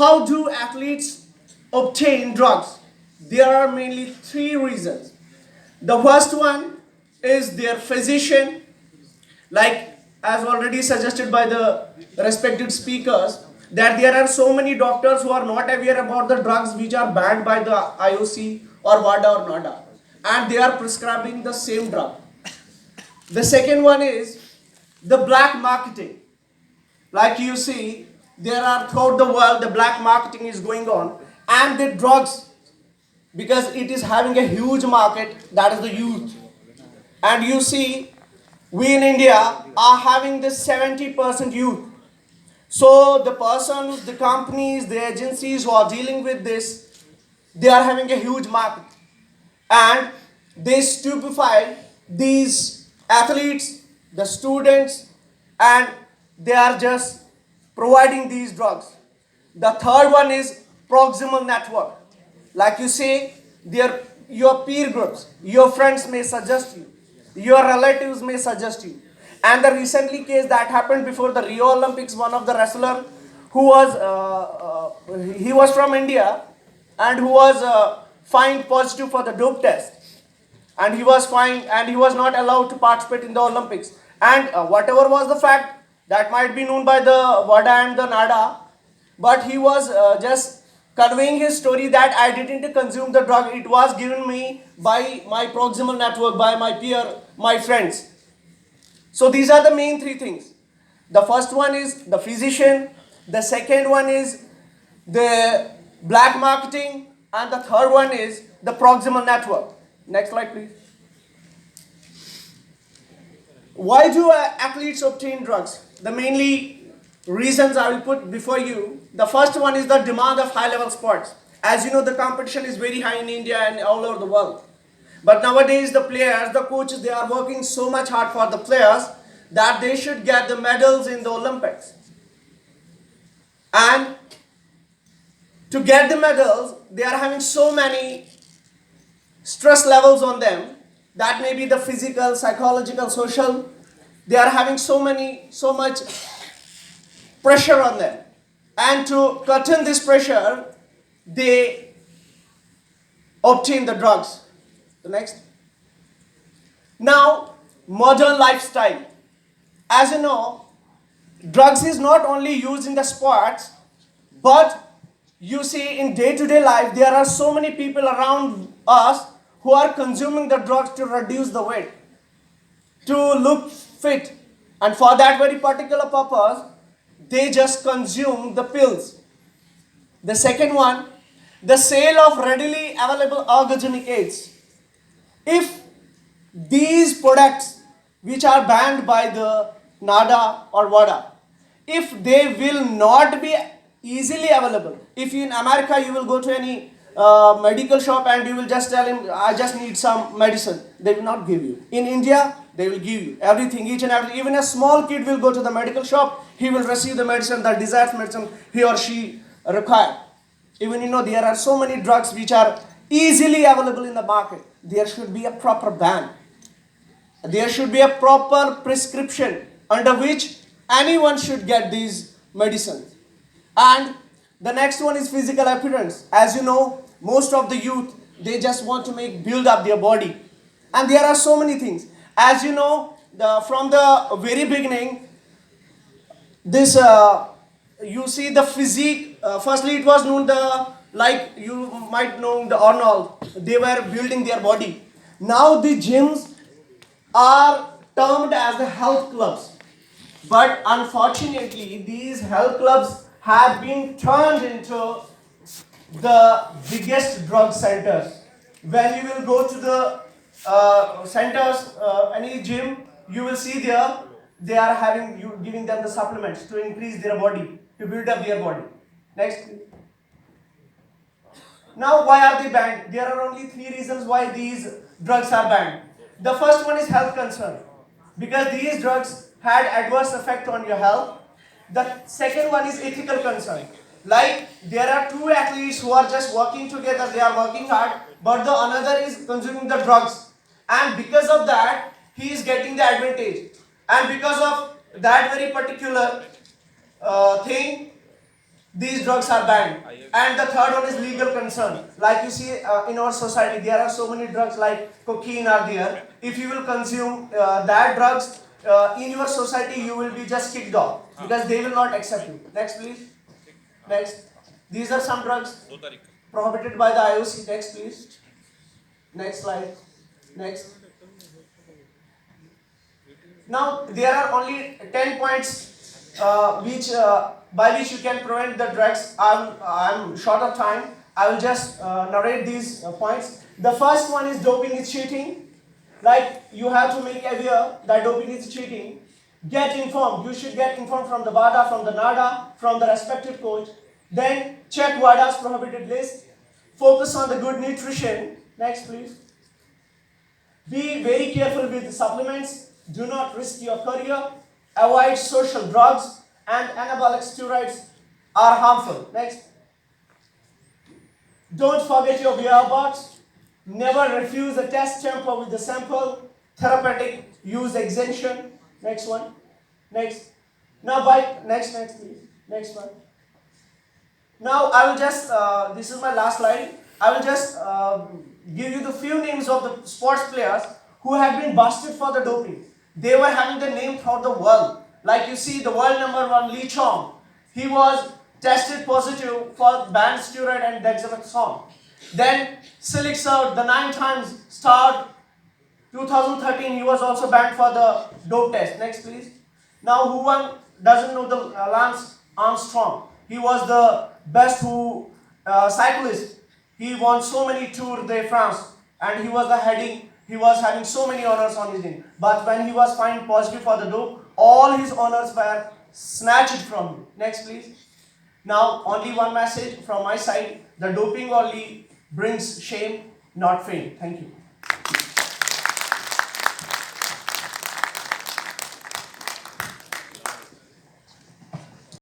How do athletes obtain drugs? There are mainly three reasons. The first one is their physician, like as already suggested by the respected speakers, that there are so many doctors who are not aware about the drugs which are banned by the IOC or WADA or NADA, and they are prescribing the same drug. The second one is the black marketing. Like you see, there are throughout the world the black marketing is going on, and the drugs, because it is having a huge market, that is the youth. And you see, we in India are having this 70% youth. So the persons, the companies, the agencies who are dealing with this, they are having a huge market. And they stupefy these athletes, the students, and they are just providing these drugs. The third one is proximal network. Like you say, your peer groups, your friends may suggest you, your relatives may suggest you. And the recently case that happened before the Rio Olympics, one of the wrestler who was he was from India and who was fined positive for the dope test, and he was fined and he was not allowed to participate in the Olympics. And whatever was the fact, that might be known by the WADA and the NADA, but he was just conveying his story that I didn't consume the drug, it was given me by my proximal network, by my peer, my friends. So these are the main three things. The first one is the physician, the second one is the black marketing, and the third one is the proximal network. Next slide, please. Why do athletes obtain drugs? The mainly reasons I will put before you. The first one is the demand of high-level sports. As you know, the competition is very high in India and all over the world. But nowadays, the players, the coaches, they are working so much hard for the players that they should get the medals in the Olympics. And to get the medals, they are having so many stress levels on them. That may be the physical, psychological, social. They are having so much pressure on them. And to curtail this pressure, they obtain the drugs. The next. Now, modern lifestyle. As you know, drugs is not only used in the sports, but you see in day-to-day life, there are so many people around us who are consuming the drugs to reduce the weight, to look fit. And for that very particular purpose, they just consume the pills. The second one, the sale of readily available ergogenic aids. If these products which are banned by the NADA or WADA, if they will not be easily available, if in America you will go to any medical shop and you will just tell him, I just need some medicine, they will not give you. In India, they will give you everything, each and every, even a small kid will go to the medical shop, he will receive the medicine, the desired medicine he or she require. Even there are so many drugs which are easily available in the market. There should be a proper ban. There should be a proper prescription under which anyone should get these medicines. And the next one is physical appearance. As you know, most of the youth, they just want to build up their body. And there are so many things. As you know, from the very beginning, this you see the physique. Firstly, it was known like you might know the Arnold. They were building their body. Now the gyms are termed as the health clubs. But unfortunately, these health clubs have been turned into the biggest drug centers. When you will go to the centers, any gym, you will see there they are giving them the supplements to increase their body, to build up their body. Next. Now, why are they banned? There are only three reasons why these drugs are banned. The first one is health concern, because these drugs had adverse effect on your health. The second one is ethical concern. Like there are two athletes who are just working together, they are working hard, but the another is consuming the drugs. And because of that, he is getting the advantage. And because of that very particular thing, these drugs are banned. And the third one is legal concern. Like you see in our society, there are so many drugs like cocaine are there. If you will consume that drugs in your society, you will be just kicked off because they will not accept you. Next, please. Next. These are some drugs prohibited by the IOC. Next, please. Next slide. Next. Now there are only 10 points which by which you can prevent the drugs. I'm short of time. I will just narrate these points. The first one is doping is cheating. Like you have to make aware that doping is cheating. Get informed. You should get informed from the WADA, from the NADA, from the respective coach. Then check WADA's prohibited list. Focus on the good nutrition. Next, please. Be very careful with supplements. Do not risk your career. Avoid social drugs, and anabolic steroids are harmful. Next. Don't forget your whereabouts. Never refuse a test tamper with the sample. Therapeutic use exemption. Next one. Next. Now next please. Next one. Now I will just, this is my last slide. I will just give you the few names of the sports players who have been busted for the doping. They were having the name throughout the world. Like you see the world number one, Lee Chong. He was tested positive for banned steroid and dexamethasone. Then Silik Sir, the 9 times starred, 2013, he was also banned for the dope test. Next, please. Now, who one doesn't know the Lance Armstrong? He was the best cyclist. He won so many Tour de France, and he was having so many honors on his name. But when he was found positive for the dope, all his honors were snatched from him. Next, please. Now, only one message from my side: the doping only brings shame, not fame. Thank you.